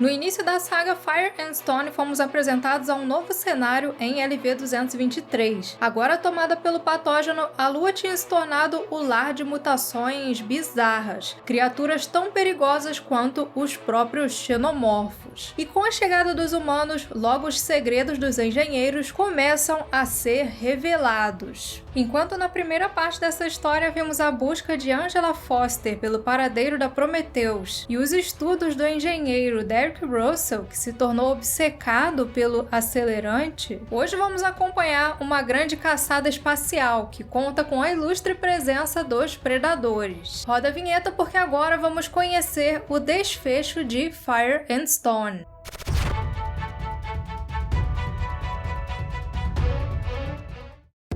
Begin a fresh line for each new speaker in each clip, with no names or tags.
No início da saga Fire and Stone, fomos apresentados a um novo cenário em LV-223. Agora tomada pelo patógeno, a Lua tinha se tornado o lar de mutações bizarras, criaturas tão perigosas quanto os próprios xenomorfos. E com a chegada dos humanos, logo os segredos dos engenheiros começam a ser revelados. Enquanto na primeira parte dessa história vimos a busca de Angela Foster pelo paradeiro da Prometheus e os estudos do engenheiro Derek Russell, que se tornou obcecado pelo acelerante, hoje vamos acompanhar uma grande caçada espacial que conta com a ilustre presença dos predadores. Roda a vinheta porque agora vamos conhecer o desfecho de Fire and Stone.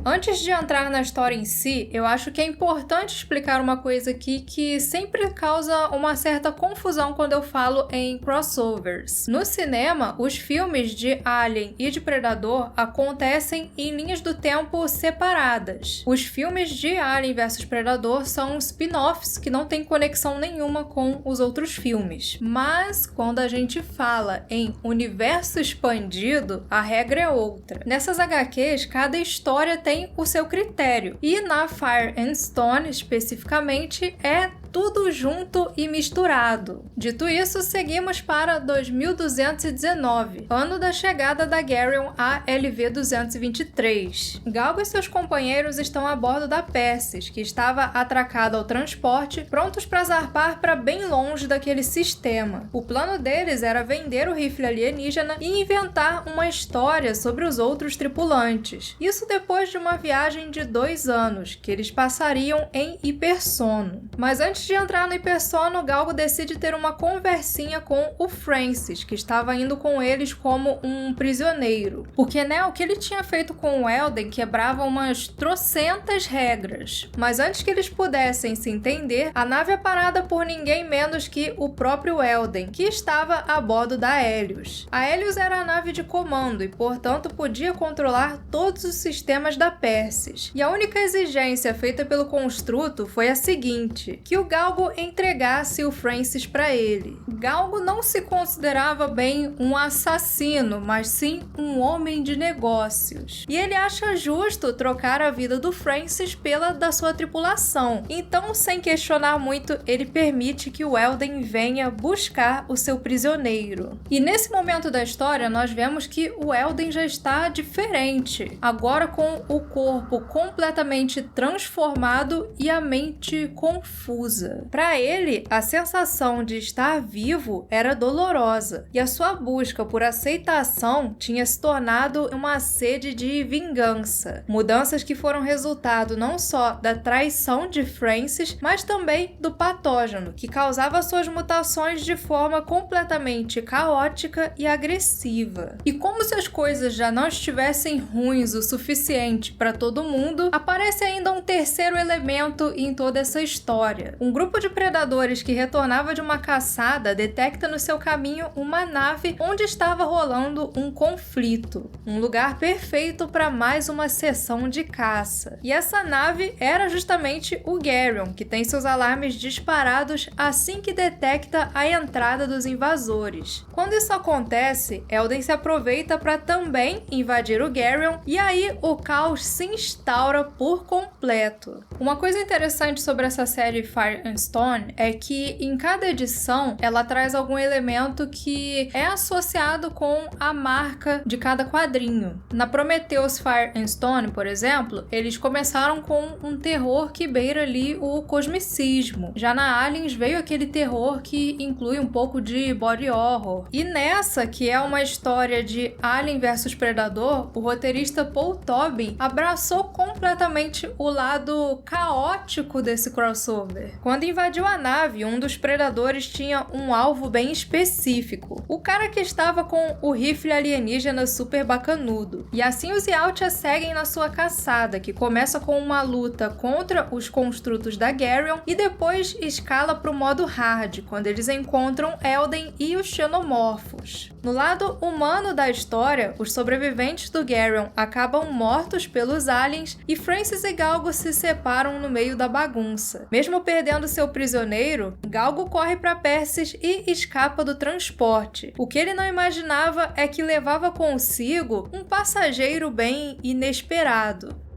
Antes de entrar na história em si, eu acho que é importante explicar uma coisa aqui que sempre causa uma certa confusão quando eu falo em crossovers. No cinema, os filmes de Alien e de Predador acontecem em linhas do tempo separadas. Os filmes de Alien vs Predador são spin-offs que não têm conexão nenhuma com os outros filmes. Mas, quando a gente fala em universo expandido, a regra é outra. Nessas HQs, cada história tem o seu critério. E na Fire and Stone, especificamente, é tudo junto e misturado. Dito isso, seguimos para 2219, ano da chegada da Geryon a LV-223. Galgo e seus companheiros estão a bordo da Persis, que estava atracada ao transporte, prontos para zarpar para bem longe daquele sistema. O plano deles era vender o rifle alienígena e inventar uma história sobre os outros tripulantes. Isso depois de uma viagem de 2 anos, que eles passariam em hipersono. Mas antes de entrar no hipersono, Galgo decide ter uma conversinha com o Francis, que estava indo com eles como um prisioneiro. Porque, o que ele tinha feito com o Elden quebrava umas trocentas regras. Mas antes que eles pudessem se entender, a nave é parada por ninguém menos que o próprio Elden, que estava a bordo da Helios. A Helios era a nave de comando e, portanto, podia controlar todos os sistemas da Persis. E a única exigência feita pelo construto foi a seguinte, que o Galgo entregasse o Francis para ele. Galgo não se considerava bem um assassino, mas sim um homem de negócios. E ele acha justo trocar a vida do Francis pela da sua tripulação. Então, sem questionar muito, ele permite que o Elden venha buscar o seu prisioneiro. E nesse momento da história, nós vemos que o Elden já está diferente. Agora com o corpo completamente transformado e a mente confusa. Para ele, a sensação de estar vivo era dolorosa, e a sua busca por aceitação tinha se tornado uma sede de vingança. Mudanças que foram resultado não só da traição de Francis, mas também do patógeno, que causava suas mutações de forma completamente caótica e agressiva. E como se as coisas já não estivessem ruins o suficiente para todo mundo, aparece ainda um terceiro elemento em toda essa história. Um grupo de predadores que retornava de uma caçada detecta no seu caminho uma nave onde estava rolando um conflito. Um lugar perfeito para mais uma sessão de caça. E essa nave era justamente o Geryon, que tem seus alarmes disparados assim que detecta a entrada dos invasores. Quando isso acontece, Elden se aproveita para também invadir o Geryon e aí o caos se instaura por completo. Uma coisa interessante sobre essa série Fire and Stone é que em cada edição ela traz algum elemento que é associado com a marca de cada quadrinho. Na Prometheus Fire and Stone, por exemplo, eles começaram com um terror que beira ali o cosmicismo. Já na Aliens veio aquele terror que inclui um pouco de body horror. E nessa, que é uma história de Alien versus Predador, o roteirista Paul Tobin abraçou completamente o lado caótico desse crossover. Quando invadiu a nave, um dos predadores tinha um alvo bem específico. O cara que estava com o rifle alienígena super bacanudo. E assim os Yautja seguem na sua caçada, que começa com uma luta contra os construtos da Geryon e depois escala para o modo hard, quando eles encontram Elden e os xenomorfos. humanos. No lado humano da história, os sobreviventes do Geryon acabam mortos pelos aliens e Francis e Galgo se separam no meio da bagunça. Mesmo perdendo seu prisioneiro, Galgo corre para Persis e escapa do transporte. O que ele não imaginava é que levava consigo um passageiro bem inesperado.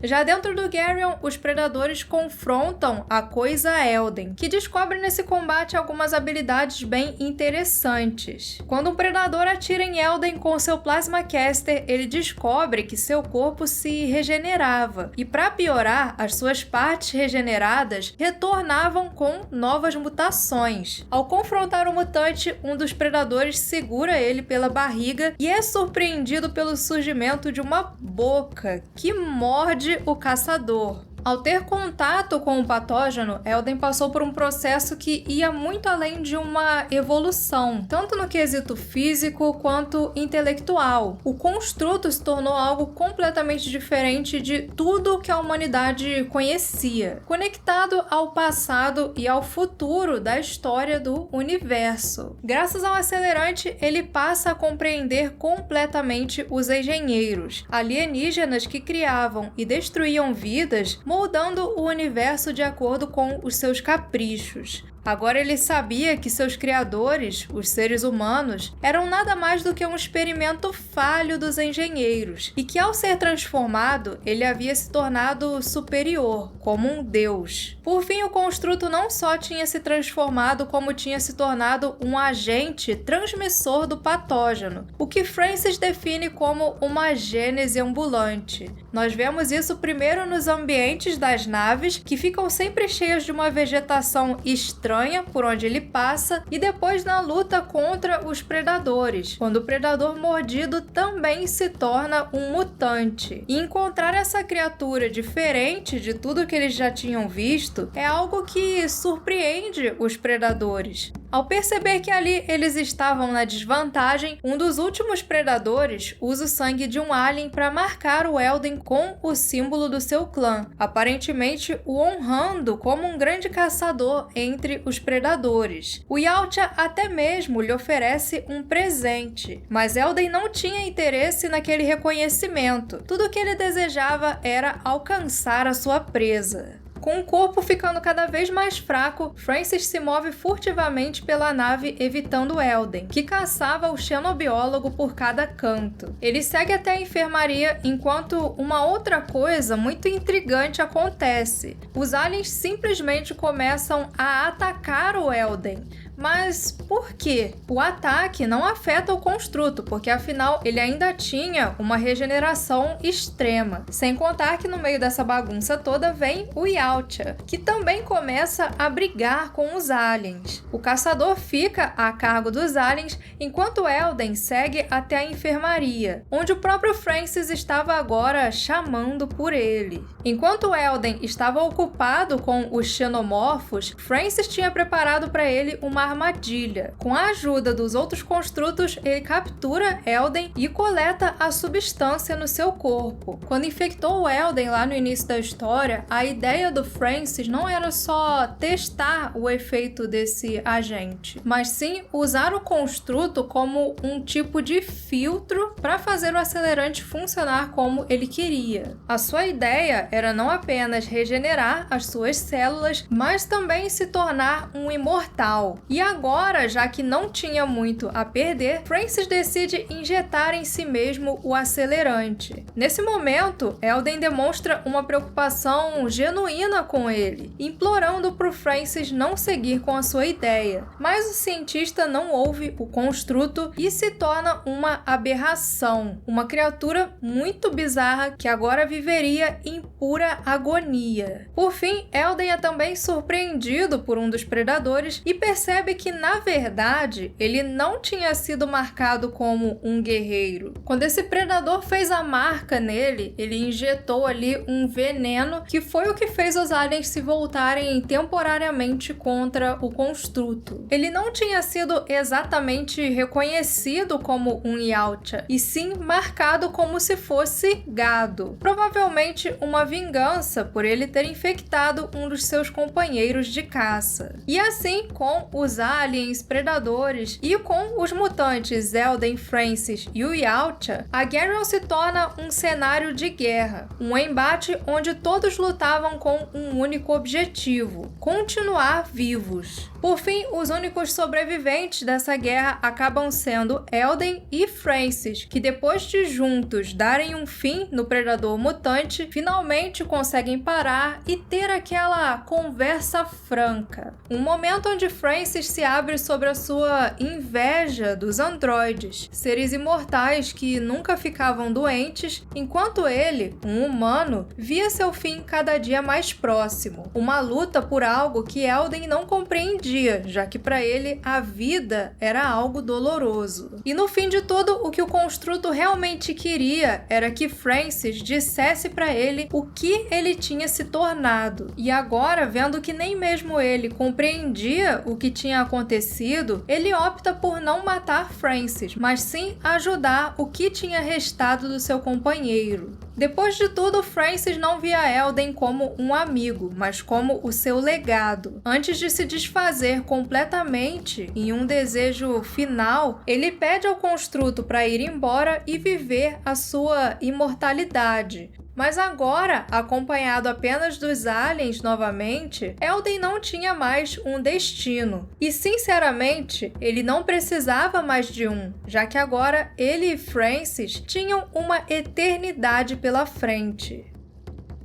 Já dentro do Geryon, os predadores confrontam a Coisa Elden, que descobre nesse combate algumas habilidades bem interessantes. Quando um predador atira em Elden com seu Plasma Caster, ele descobre que seu corpo se regenerava, e para piorar, as suas partes regeneradas retornavam com novas mutações. Ao confrontar o mutante, um dos predadores segura ele pela barriga e é surpreendido pelo surgimento de uma boca que morde o caçador. Ao ter contato com o patógeno, Elden passou por um processo que ia muito além de uma evolução, tanto no quesito físico quanto intelectual. O construto se tornou algo completamente diferente de tudo que a humanidade conhecia, conectado ao passado e ao futuro da história do universo. Graças ao acelerante, ele passa a compreender completamente os engenheiros, alienígenas que criavam e destruíam vidas, moldando o universo de acordo com os seus caprichos. Agora ele sabia que seus criadores, os seres humanos, eram nada mais do que um experimento falho dos engenheiros, e que ao ser transformado, ele havia se tornado superior, como um deus. Por fim, o construto não só tinha se transformado, como tinha se tornado um agente transmissor do patógeno, o que Francis define como uma gênese ambulante. Nós vemos isso primeiro nos ambientes das naves, que ficam sempre cheias de uma vegetação estranha por onde ele passa, e depois na luta contra os predadores, quando o predador mordido também se torna um mutante. E encontrar essa criatura diferente de tudo que eles já tinham visto é algo que surpreende os predadores. Ao perceber que ali eles estavam na desvantagem, um dos últimos predadores usa o sangue de um alien para marcar o Elden com o símbolo do seu clã, aparentemente o honrando como um grande caçador entre os predadores. O Yautja até mesmo lhe oferece um presente, mas Elden não tinha interesse naquele reconhecimento. Tudo o que ele desejava era alcançar a sua presa. Com o corpo ficando cada vez mais fraco, Francis se move furtivamente pela nave evitando Elden, que caçava o xenobiólogo por cada canto. Ele segue até a enfermaria enquanto uma outra coisa muito intrigante acontece. Os aliens simplesmente começam a atacar o Elden. Mas por quê? O ataque não afeta o construto, porque afinal ele ainda tinha uma regeneração extrema. Sem contar que no meio dessa bagunça toda vem o Yautja, que também começa a brigar com os aliens. O caçador fica a cargo dos aliens, enquanto Elden segue até a enfermaria, onde o próprio Francis estava agora chamando por ele. Enquanto Elden estava ocupado com os xenomorfos, Francis tinha preparado para ele uma armadilha. Com a ajuda dos outros construtos, ele captura Elden e coleta a substância no seu corpo. Quando infectou o Elden lá no início da história, a ideia do Francis não era só testar o efeito desse agente, mas sim usar o construto como um tipo de filtro para fazer o acelerante funcionar como ele queria. A sua ideia era não apenas regenerar as suas células, mas também se tornar um imortal. E agora, já que não tinha muito a perder, Francis decide injetar em si mesmo o acelerante. Nesse momento, Elden demonstra uma preocupação genuína com ele, implorando para o Francis não seguir com a sua ideia. Mas o cientista não ouve o construto e se torna uma aberração, uma criatura muito bizarra que agora viveria em pura agonia. Por fim, Elden é também surpreendido por um dos predadores e percebe que, na verdade, ele não tinha sido marcado como um guerreiro. Quando esse predador fez a marca nele, ele injetou ali um veneno que foi o que fez os aliens se voltarem temporariamente contra o construto. Ele não tinha sido exatamente reconhecido como um Yautja, e sim marcado como se fosse gado. Provavelmente uma vingança por ele ter infectado um dos seus companheiros de caça. E assim, com os os aliens, predadores e com os mutantes Elden, Francis e o Yautja, a Geralt se torna um cenário de guerra, um embate onde todos lutavam com um único objetivo: continuar vivos. Por fim, os únicos sobreviventes dessa guerra acabam sendo Elden e Francis, que depois de juntos darem um fim no predador mutante, finalmente conseguem parar e ter aquela conversa franca. Um momento onde Francis se abre sobre a sua inveja dos androides, seres imortais que nunca ficavam doentes, enquanto ele, um humano, via seu fim cada dia mais próximo. Uma luta por algo que Elden não compreendia, já que para ele a vida era algo doloroso. E no fim de tudo, o que o construto realmente queria era que Francis dissesse para ele o que ele tinha se tornado. E agora, vendo que nem mesmo ele compreendia o que tinha acontecido, ele opta por não matar Francis, mas sim ajudar o que tinha restado do seu companheiro. Depois de tudo, Francis não via Elden como um amigo, mas como o seu legado. Antes de se desfazer completamente em um desejo final, ele pede ao construto para ir embora e viver a sua imortalidade. Mas agora, acompanhado apenas dos aliens novamente, Elden não tinha mais um destino. E sinceramente, ele não precisava mais de um, já que agora ele e Francis tinham uma eternidade pela frente.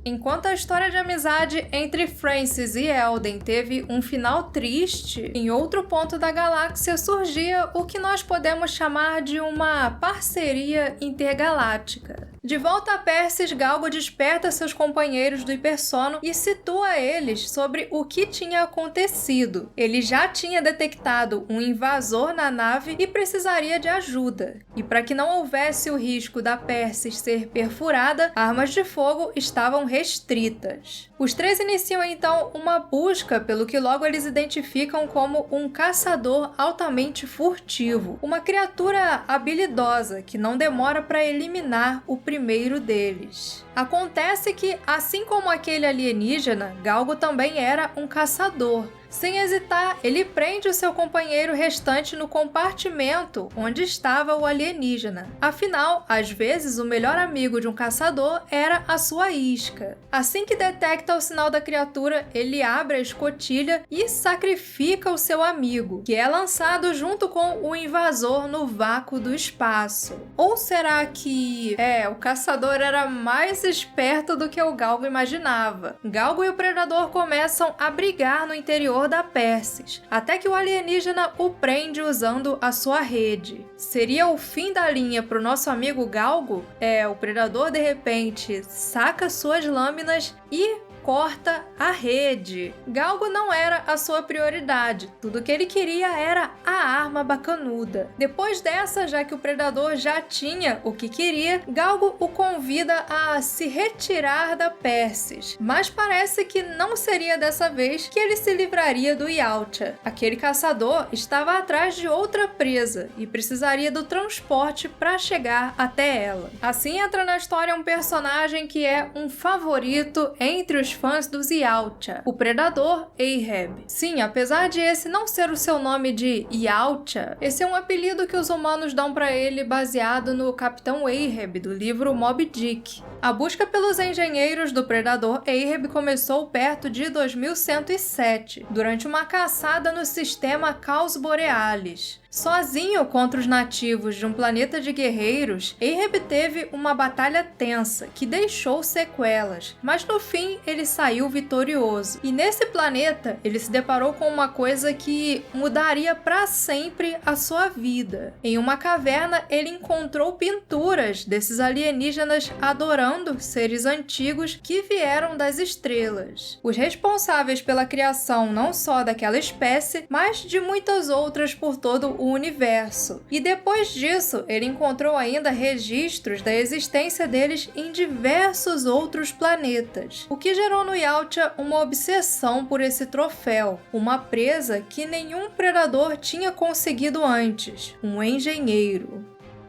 Enquanto a história de amizade entre Francis e Elden teve um final triste, em outro ponto da galáxia surgia o que nós podemos chamar de uma parceria intergaláctica. De volta a Persis, Galgo desperta seus companheiros do hipersono e situa eles sobre o que tinha acontecido. Ele já tinha detectado um invasor na nave e precisaria de ajuda. E para que não houvesse o risco da Persis ser perfurada, armas de fogo estavam restritas. Os três iniciam então uma busca pelo que logo eles identificam como um caçador altamente furtivo, uma criatura habilidosa que não demora para eliminar o primeiro deles. Acontece que, assim como aquele alienígena, Galgo também era um caçador. Sem hesitar, ele prende o seu companheiro restante no compartimento onde estava o alienígena. Afinal, às vezes, o melhor amigo de um caçador era a sua isca. Assim que detecta o sinal da criatura, ele abre a escotilha e sacrifica o seu amigo, que é lançado junto com o invasor no vácuo do espaço. Ou será que, o caçador era mais esperto do que o Galgo imaginava? Galgo e o predador começam a brigar no interior da Persis, até que o alienígena o prende usando a sua rede. Seria o fim da linha para o nosso amigo Galgo? O predador de repente saca suas lâminas e corta a rede. Galgo não era a sua prioridade, tudo que ele queria era a arma bacanuda. Depois dessa, já que o predador já tinha o que queria, Galgo o convida a se retirar da Persis, mas parece que não seria dessa vez que ele se livraria do Yautja. Aquele caçador estava atrás de outra presa e precisaria do transporte para chegar até ela. Assim entra na história um personagem que é um favorito entre os fãs dos Yautja, o predador Ahab. Sim, apesar de esse não ser o seu nome de Yautja, esse é um apelido que os humanos dão para ele baseado no Capitão Ahab do livro Moby Dick. A busca pelos engenheiros do predador Ahab começou perto de 2107, durante uma caçada no sistema Caos Borealis. Sozinho contra os nativos de um planeta de guerreiros, Ahab teve uma batalha tensa que deixou sequelas, mas no fim ele saiu vitorioso. E nesse planeta, ele se deparou com uma coisa que mudaria para sempre a sua vida. Em uma caverna, ele encontrou pinturas desses alienígenas adorando seres antigos que vieram das estrelas. Os responsáveis pela criação não só daquela espécie, mas de muitas outras por todo o universo. E depois disso, ele encontrou ainda registros da existência deles em diversos outros planetas, o que gerou no Yautja uma obsessão por esse troféu, uma presa que nenhum predador tinha conseguido antes, um engenheiro.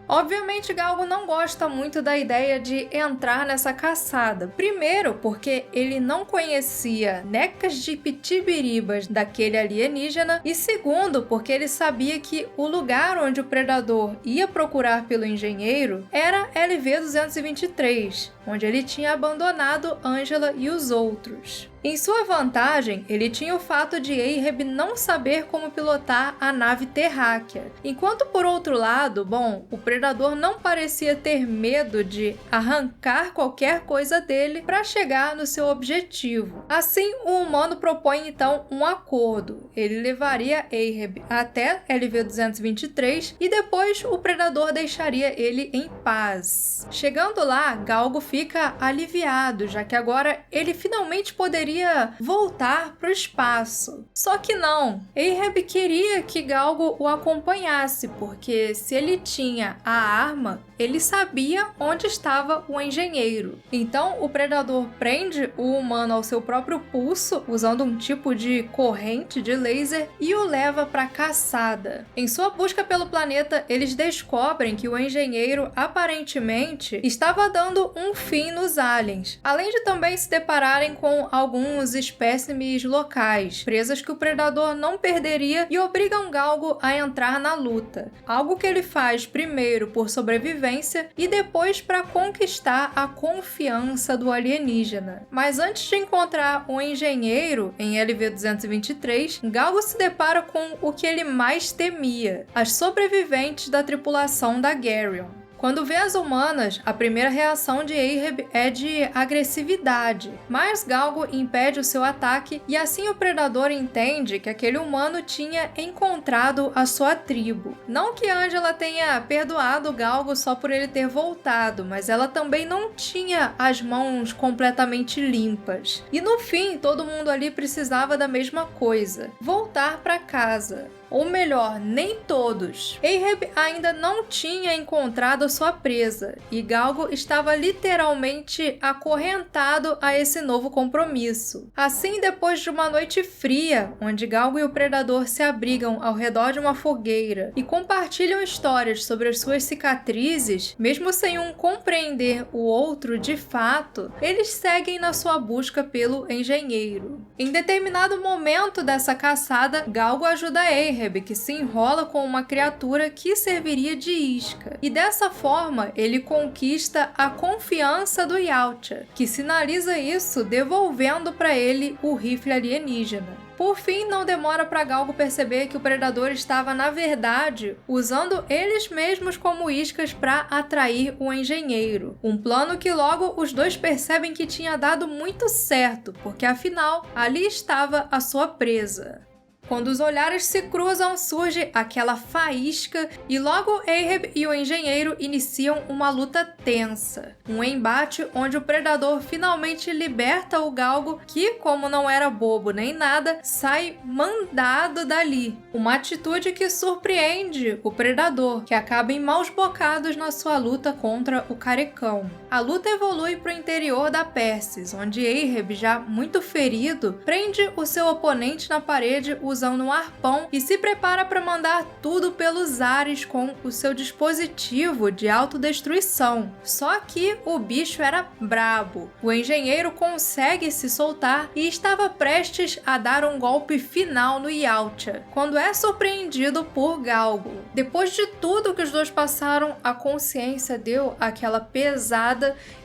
Obviamente, Galgo não gosta muito da ideia de entrar nessa caçada. Primeiro, porque ele não conhecia necas de pitibiribas daquele alienígena, e segundo, porque ele sabia que o lugar onde o predador ia procurar pelo engenheiro era LV-223, onde ele tinha abandonado Angela e os outros. Em sua vantagem, ele tinha o fato de Ahab não saber como pilotar a nave terráquea, enquanto por outro lado, o predador não parecia ter medo de arrancar qualquer coisa dele para chegar no seu objetivo. Assim, o humano propõe então um acordo. Ele levaria Ahab até LV-223 e depois o predador deixaria ele em paz. Chegando lá, Galgo fica aliviado, já que agora ele finalmente poderia voltar para o espaço. Só que não. Ahab queria que Galgo o acompanhasse, porque se ele tinha a arma, ele sabia onde estava o engenheiro. Então, o predador prende o humano ao seu próprio pulso, usando um tipo de corrente de laser, e o leva para a caçada. Em sua busca pelo planeta, eles descobrem que o engenheiro aparentemente estava dando um fim nos aliens, além de também se depararem com alguns espécimes locais, presas que o predador não perderia, e obrigam Galgo a entrar na luta. Algo que ele faz primeiro por sobrevivência e depois para conquistar a confiança do alienígena. Mas antes de encontrar o engenheiro em LV-223, Galgo se depara com o que ele mais temia: as sobreviventes da tripulação da Geryon. Quando vê as humanas, a primeira reação de Ahab é de agressividade, mas Galgo impede o seu ataque e assim o predador entende que aquele humano tinha encontrado a sua tribo. Não que Angela tenha perdoado Galgo só por ele ter voltado, mas ela também não tinha as mãos completamente limpas. E no fim, todo mundo ali precisava da mesma coisa: voltar para casa. Ou melhor, nem todos. Ahab ainda não tinha encontrado sua presa, e Galgo estava literalmente acorrentado a esse novo compromisso. Assim, depois de uma noite fria, onde Galgo e o predador se abrigam ao redor de uma fogueira e compartilham histórias sobre as suas cicatrizes, mesmo sem um compreender o outro de fato, eles seguem na sua busca pelo engenheiro. Em determinado momento dessa caçada, Galgo ajuda Ahab, que se enrola com uma criatura que serviria de isca. E dessa forma, ele conquista a confiança do Yautja, que sinaliza isso devolvendo para ele o rifle alienígena. Por fim, não demora para Galgo perceber que o predador estava, na verdade, usando eles mesmos como iscas para atrair o engenheiro. Um plano que logo os dois percebem que tinha dado muito certo, porque afinal, ali estava a sua presa. Quando os olhares se cruzam, surge aquela faísca e logo Ahab e o engenheiro iniciam uma luta tensa. Um embate onde o predador finalmente liberta o Galgo, que, como não era bobo nem nada, sai mandado dali. Uma atitude que surpreende o predador, que acaba em maus bocados na sua luta contra o carecão. A luta evolui para o interior da Persis, onde Ahab, já muito ferido, prende o seu oponente na parede usando um arpão e se prepara para mandar tudo pelos ares com o seu dispositivo de autodestruição. Só que o bicho era brabo. O engenheiro consegue se soltar e estava prestes a dar um golpe final no Yautja, quando é surpreendido por Galgo. Depois de tudo que os dois passaram, a consciência deu aquela pesada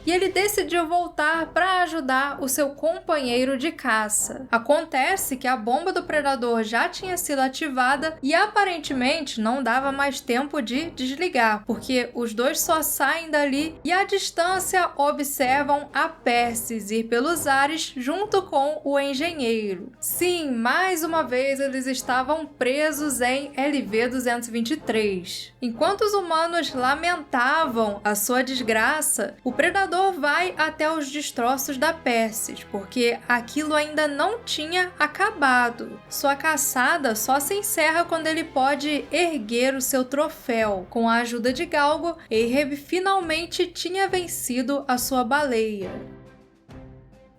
e ele decidiu voltar para ajudar o seu companheiro de caça. Acontece que a bomba do predador já tinha sido ativada e aparentemente não dava mais tempo de desligar, porque os dois só saem dali e à distância observam a Persis ir pelos ares junto com o engenheiro. Sim, mais uma vez eles estavam presos em LV-223. Enquanto os humanos lamentavam a sua desgraça, o predador vai até os destroços da Persis, porque aquilo ainda não tinha acabado. Sua caçada só se encerra quando ele pode erguer o seu troféu. Com a ajuda de Galgo, Ahab finalmente tinha vencido a sua baleia.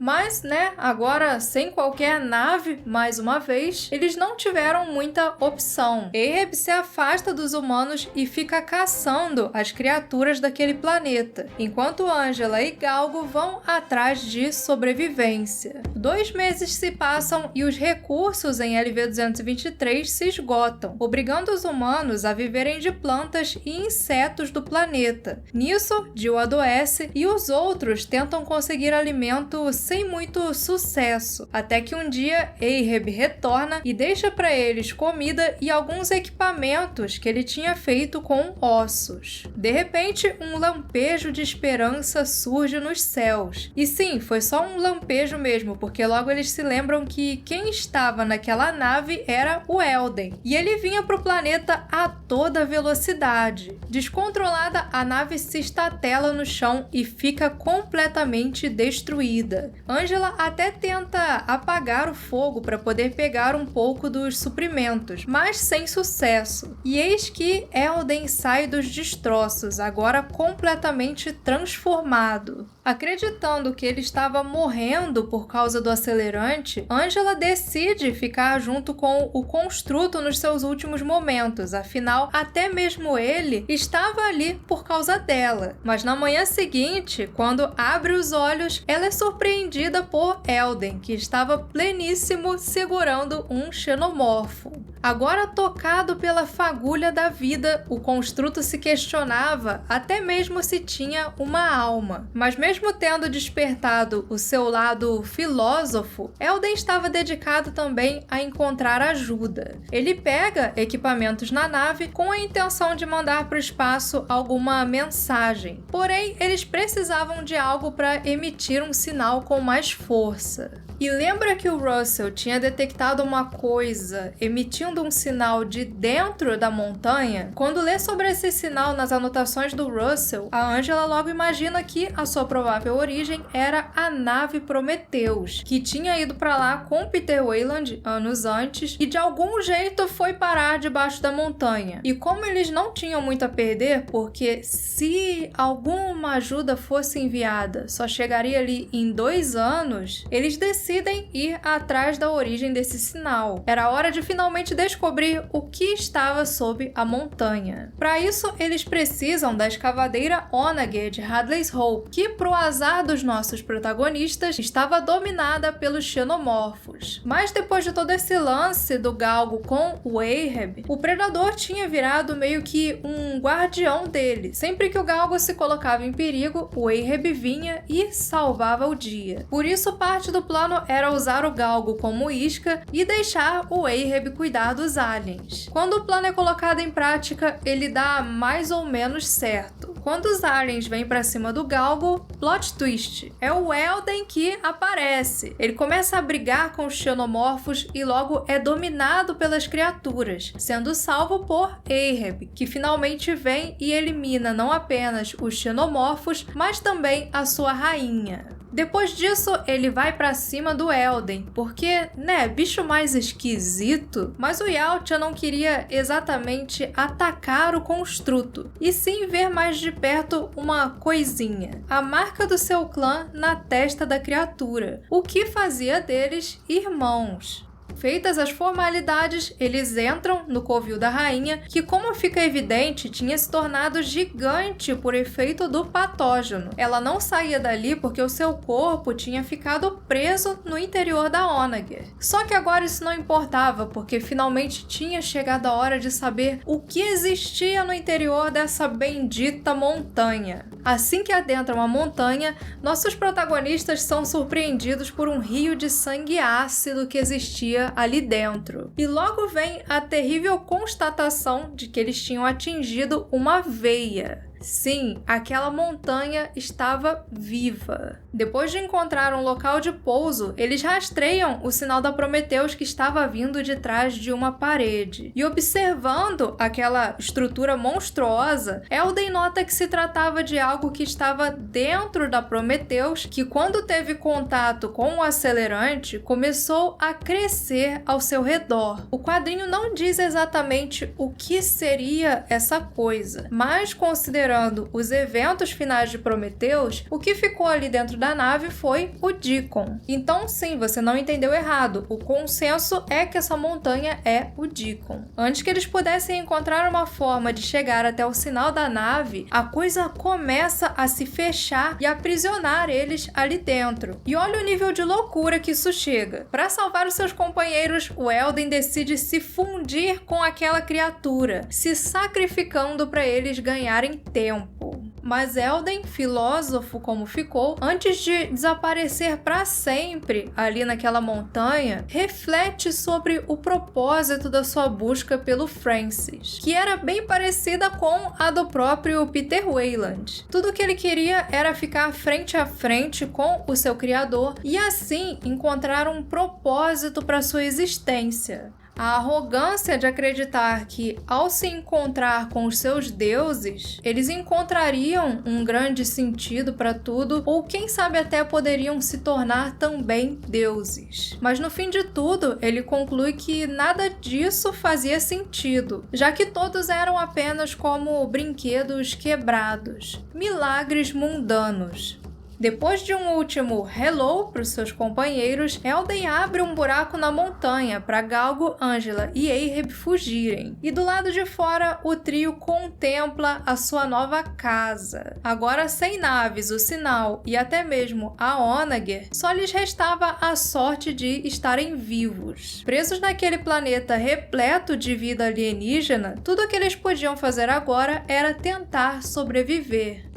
Mas, né, agora sem qualquer nave, mais uma vez, eles não tiveram muita opção. Ahab se afasta dos humanos e fica caçando as criaturas daquele planeta, enquanto Angela e Galgo vão atrás de sobrevivência. 2 meses se passam e os recursos em LV-223 se esgotam, obrigando os humanos a viverem de plantas e insetos do planeta. Nisso, Jill adoece e os outros tentam conseguir alimento sem muito sucesso, até que um dia Ahab retorna e deixa para eles comida e alguns equipamentos que ele tinha feito com ossos. De repente, um lampejo de esperança surge nos céus. E sim, foi só um lampejo mesmo, porque logo eles se lembram que quem estava naquela nave era o Elden. E ele vinha para o planeta a toda velocidade. Descontrolada, a nave se estatela no chão e fica completamente destruída. Angela até tenta apagar o fogo para poder pegar um pouco dos suprimentos, mas sem sucesso. E eis que Elden sai dos destroços, agora completamente transformado. Acreditando que ele estava morrendo por causa do acelerante, Angela decide ficar junto com o construto nos seus últimos momentos, afinal, até mesmo ele estava ali por causa dela. Mas na manhã seguinte, quando abre os olhos, ela é surpreendida por Elden, que estava pleníssimo segurando um xenomorfo. Agora tocado pela fagulha da vida, o construto se questionava até mesmo se tinha uma alma. Mas mesmo tendo despertado o seu lado filósofo, Elden estava dedicado também a encontrar ajuda. Ele pega equipamentos na nave com a intenção de mandar para o espaço alguma mensagem. Porém, eles precisavam de algo para emitir um sinal com mais força. E lembra que o Russell tinha detectado uma coisa emitindo um sinal de dentro da montanha? Quando lê sobre esse sinal nas anotações do Russell, a Angela logo imagina que a sua provável origem era a nave Prometheus, que tinha ido para lá com Peter Weyland anos antes e de algum jeito foi parar debaixo da montanha. E como eles não tinham muito a perder, porque se alguma ajuda fosse enviada só chegaria ali em 2 anos, eles decidem ir atrás da origem desse sinal. Era hora de finalmente descobrir o que estava sob a montanha. Para isso, eles precisam da escavadeira Onager de Hadley's Hope, que, pro azar dos nossos protagonistas, estava dominada pelos xenomorfos. Mas depois de todo esse lance do Galgo com o Ahab, o predador tinha virado meio que um guardião dele. Sempre que o Galgo se colocava em perigo, o Ahab vinha e salvava o dia. Por isso, parte do plano era usar o Galgo como isca e deixar o Ahab cuidar dos aliens. Quando o plano é colocado em prática, ele dá mais ou menos certo. Quando os aliens vêm pra cima do Galgo, plot twist, é o Elden que aparece. Ele começa a brigar com os xenomorfos e logo é dominado pelas criaturas, sendo salvo por Ahab, que finalmente vem e elimina não apenas os xenomorfos, mas também a sua rainha. Depois disso, ele vai pra cima do Elden, porque, né, bicho mais esquisito, mas o Yautja não queria exatamente atacar o construto, e sim ver mais de perto uma coisinha, a marca do seu clã na testa da criatura, o que fazia deles irmãos. Feitas as formalidades, eles entram no covil da rainha, que, como fica evidente, tinha se tornado gigante por efeito do patógeno. Ela não saía dali porque o seu corpo tinha ficado preso no interior da Onager. Só que agora isso não importava, porque finalmente tinha chegado a hora de saber o que existia no interior dessa bendita montanha. Assim que adentram a montanha, nossos protagonistas são surpreendidos por um rio de sangue ácido que existia ali dentro. E logo vem a terrível constatação de que eles tinham atingido uma veia. Sim, aquela montanha estava viva. Depois de encontrar um local de pouso, eles rastreiam o sinal da Prometheus que estava vindo de trás de uma parede. E observando aquela estrutura monstruosa, Elden nota que se tratava de algo que estava dentro da Prometheus, que quando teve contato com o acelerante, começou a crescer ao seu redor. O quadrinho não diz exatamente o que seria essa coisa, mas considerando considerando os eventos finais de Prometheus, o que ficou ali dentro da nave foi o Deacon. Então sim, você não entendeu errado, o consenso é que essa montanha é o Deacon. Antes que eles pudessem encontrar uma forma de chegar até o sinal da nave, a coisa começa a se fechar e aprisionar eles ali dentro. E olha o nível de loucura que isso chega. Para salvar os seus companheiros, o Elden decide se fundir com aquela criatura, se sacrificando para eles ganharem tempo. Mas Elden, filósofo como ficou, antes de desaparecer para sempre ali naquela montanha, reflete sobre o propósito da sua busca pelo Francis, que era bem parecida com a do próprio Peter Weyland. Tudo que ele queria era ficar frente a frente com o seu criador e assim encontrar um propósito para sua existência. A arrogância de acreditar que, ao se encontrar com os seus deuses, eles encontrariam um grande sentido para tudo, ou quem sabe até poderiam se tornar também deuses. Mas no fim de tudo, ele conclui que nada disso fazia sentido, já que todos eram apenas como brinquedos quebrados, milagres mundanos. Depois de um último hello para os seus companheiros, Elden abre um buraco na montanha para Galgo, Angela e Ahab fugirem. E do lado de fora, o trio contempla a sua nova casa. Agora sem naves, o sinal e até mesmo a Onager, só lhes restava a sorte de estarem vivos. Presos naquele planeta repleto de vida alienígena, tudo o que eles podiam fazer agora era tentar sobreviver.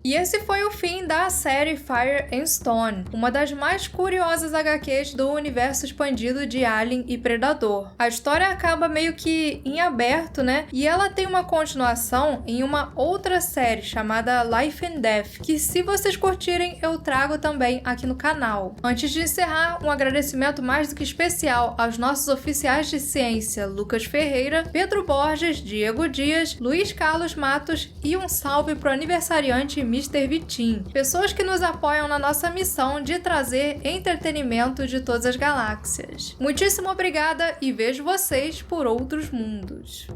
E esse foi o fim da série Fire and Stone, uma das mais curiosas HQs do universo expandido de Alien e Predador. A história acaba meio que em aberto, né? E ela tem uma continuação em uma outra série chamada Life and Death, que se vocês curtirem eu trago também aqui no canal. Antes de encerrar, um agradecimento mais do que especial aos nossos oficiais de ciência Lucas Ferreira, Pedro Borges, Diego Dias, Luiz Carlos Matos e um salve pro aniversariante Mr. Vitim, pessoas que nos apoiam na nossa missão de trazer entretenimento de todas as galáxias. Muitíssimo obrigada e vejo vocês por outros mundos.